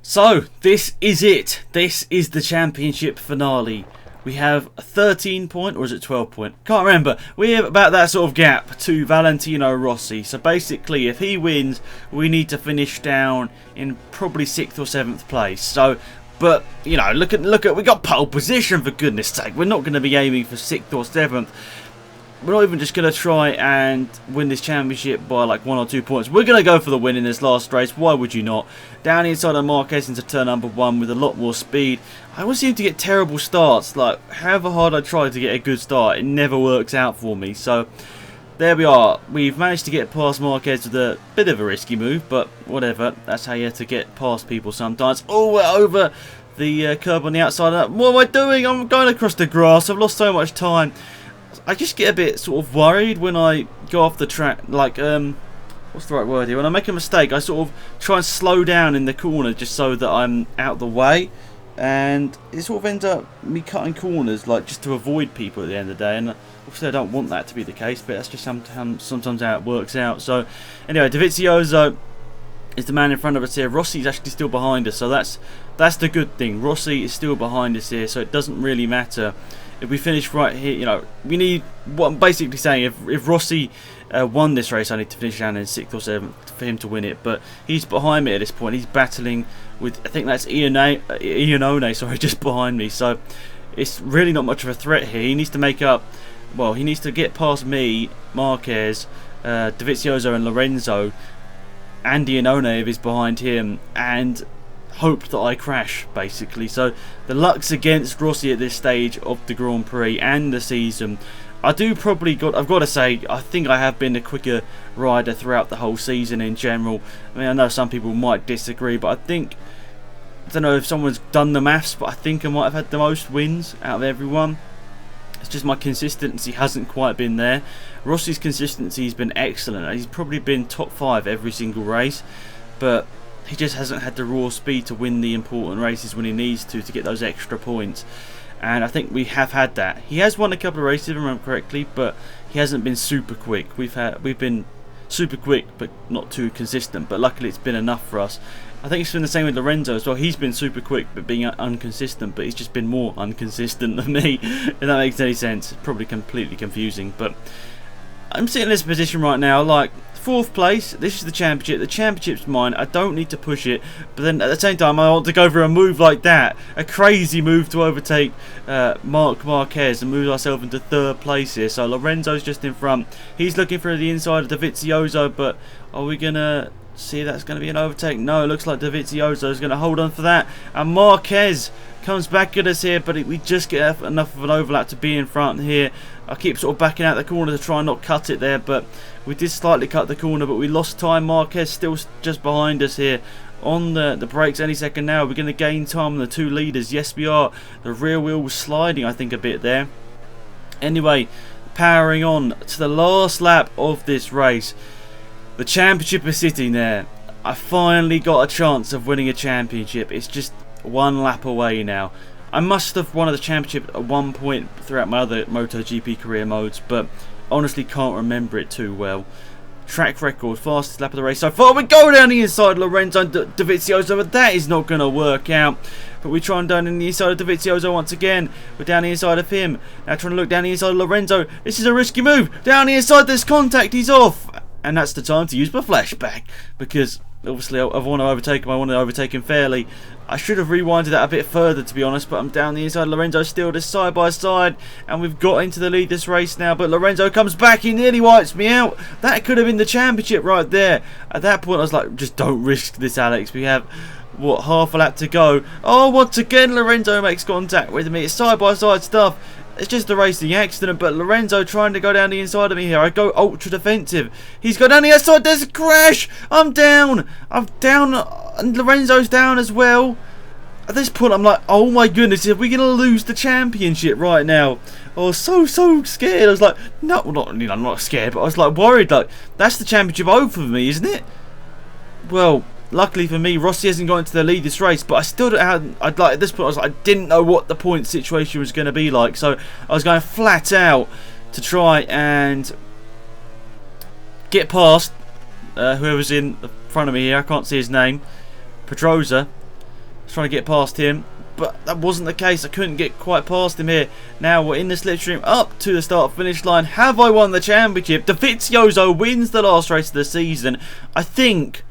So, this is it. This is the championship finale. We have a 13 point, or is it 12 point? Can't remember. We have about that sort of gap to Valentino Rossi. So basically, if he wins, we need to finish down in probably 6th or 7th place. So, but, you know, look at, we got pole position, for goodness sake. We're not going to be aiming for 6th or 7th. We're not even just going to try and win this championship by like 1 or 2 points. We're going to go for the win in this last race. Why would you not? Down inside of Marquez into turn number 1 with a lot more speed. I always seem to get terrible starts. Like, however hard I try to get a good start, it never works out for me. So, there we are. We've managed to get past Marquez with a bit of a risky move, but whatever. That's how you have to get past people sometimes. Oh, we're over the curb on the outside. What am I doing? I'm going across the grass. I've lost so much time. I just get a bit sort of worried when I go off the track, like, what's the right word here? When I make a mistake, I sort of try and slow down in the corner just so that I'm out the way, and it sort of ends up me cutting corners, like, just to avoid people at the end of the day, and obviously I don't want that to be the case, but that's just sometimes how it works out. So, anyway, Dovizioso is the man in front of us here. Rossi's actually still behind us, so that's the good thing. Rossi is still behind us here, so it doesn't really matter. If we finish right here, you know, we need, what I'm basically saying, if Rossi won this race, I need to finish down in 6th or 7th for him to win it. But he's behind me at this point. He's battling with, I think that's Iannone, sorry, just behind me. So it's really not much of a threat here. He needs to make up, well, he needs to get past me, Marquez, Dovizioso and Lorenzo, and Iannone if he's behind him, and hope that I crash, basically. So the luck's against Rossi at this stage of the Grand Prix and the season. I've got to say, I think I have been a quicker rider throughout the whole season in general. I mean, I know some people might disagree, but I don't know if someone's done the maths, but I think I might have had the most wins out of everyone. It's just my consistency hasn't quite been there. Rossi's consistency has been excellent. He's probably been top 5 every single race, but he just hasn't had the raw speed to win the important races when he needs to get those extra points. And I think we have had that. He has won a couple of races, if I remember correctly, but he hasn't been super quick. We've been super quick, but not too consistent. But luckily, it's been enough for us. I think it's been the same with Lorenzo as well. He's been super quick, but being inconsistent. But he's just been more inconsistent than me. If that makes any sense. It's probably completely confusing. But I'm sitting in this position right now, like 4th place. This is the championship. The championship's mine. I don't need to push it, but then at the same time I want to go for a move like that, a crazy move to overtake Marquez and move ourselves into 3rd place here. So Lorenzo's just in front. He's looking for the inside of Dovizioso, but are we gonna see if that's going to be an overtake? No, it looks like Dovizioso is going to hold on for that, and Marquez comes back at us here, but we just get enough of an overlap to be in front here. I keep sort of backing out the corner to try and not cut it there, but we did slightly cut the corner, but we lost time. Marquez still just behind us here on the brakes any second now. We're going to gain time on the 2 leaders. Yes, we are. The rear wheel was sliding, I think, a bit there. Anyway, powering on to the last lap of this race. The championship is sitting there. I finally got a chance of winning a championship. It's just 1 lap away now. I must have won the championship at one point throughout my other MotoGP career modes, but honestly can't remember it too well. Track record, fastest lap of the race so far. We go down the inside Lorenzo and Dovizioso, but that is not going to work out. But we try and down in the inside of Dovizioso once again. We're down the inside of him. Now trying to look down the inside of Lorenzo. This is a risky move. Down the inside, there's contact. He's off. And that's the time to use my flashback, because obviously I want to overtake him. I want to overtake him fairly. I should have rewinded that a bit further, to be honest, but I'm down the inside. Lorenzo still just side by side, and we've got into the lead this race now, but Lorenzo comes back. He nearly wipes me out. That could have been the championship right there. At that point I was like, just don't risk this, Alex. We have, what, half a lap to go. Oh, once again Lorenzo makes contact with me. It's side by side stuff. It's just a racing accident, but Lorenzo trying to go down the inside of me here. I go ultra defensive. He's got down the outside. There's a crash. I'm down. I'm down, and Lorenzo's down as well. At this point, I'm like, oh my goodness, are we going to lose the championship right now? I was so scared. I was like, no, I'm not scared, but I was like worried. Like, that's the championship over for me, isn't it? Well, luckily for me, Rossi hasn't got into the lead this race, but I still don't have, at this point I was like, I didn't know what the point situation was going to be like, so I was going flat out to try and get past whoever's in front of me here. I can't see his name. Pedrosa. was trying to get past him, but that wasn't the case. I couldn't get quite past him here. Now we're in the slipstream up to the start-finish line. Have I won the championship? Dovizioso wins the last race of the season. I think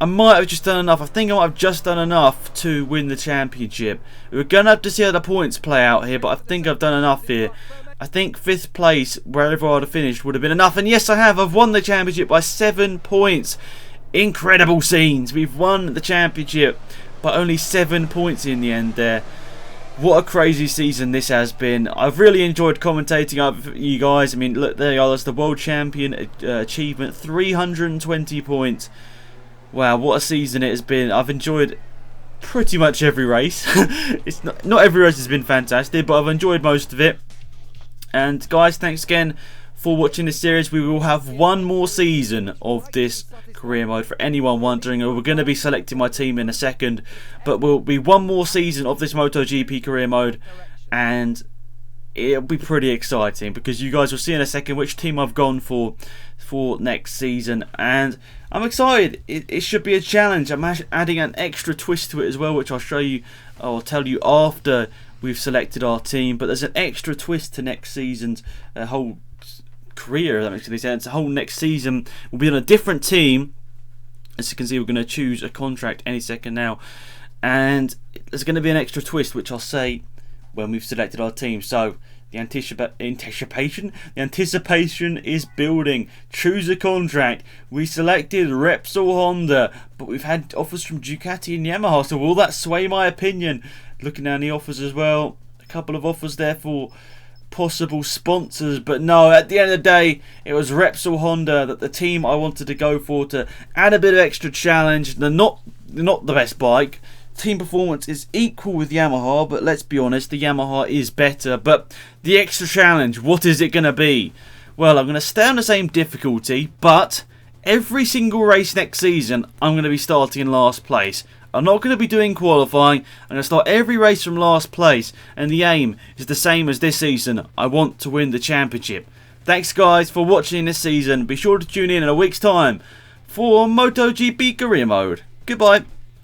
I might have just done enough. I think I might have just done enough to win the championship. We're going to have to see how the points play out here, but I think I've done enough here. I think 5th place, wherever I'd have finished, would have been enough. And yes, I have. I've won the championship by 7 points. Incredible scenes. We've won the championship by only 7 points in the end there. What a crazy season this has been. I've really enjoyed commentating over you guys. I mean, look, there you are. That's the World Champion achievement. 320 points. Wow, what a season it has been. I've enjoyed pretty much every race. It's not every race has been fantastic, but I've enjoyed most of it. And guys, thanks again for watching this series. We will have one more season of this career mode. For anyone wondering, we're going to be selecting my team in a second, but will be one more season of this MotoGP career mode, and it'll be pretty exciting because you guys will see in a second which team I've gone for next season, and I'm excited. It should be a challenge. I'm adding an extra twist to it as well, which I'll show you. I'll tell you after we've selected our team, but there's an extra twist to next season's whole career, if that makes any sense. The whole next season will be on a different team. As you can see, we're going to choose a contract any second now, and there's going to be an extra twist which I'll say when we've selected our team. So the anticipation is building. Choose a contract. We selected Repsol Honda, but we've had offers from Ducati and Yamaha, so will that sway my opinion? Looking down the offers as well, a couple of offers there for possible sponsors, but no, at the end of the day it was Repsol Honda, that the team I wanted to go for, to add a bit of extra challenge. They're not the best bike. Team performance is equal with Yamaha, but let's be honest, the Yamaha is better. But the extra challenge, what is it going to be? Well, I'm going to stay on the same difficulty, but every single race next season I'm going to be starting in last place. I'm not going to be doing qualifying. I'm going to start every race from last place, and the aim is the same as this season. I want to win the championship. Thanks guys for watching this season. Be sure to tune in a week's time for MotoGP career mode. Goodbye.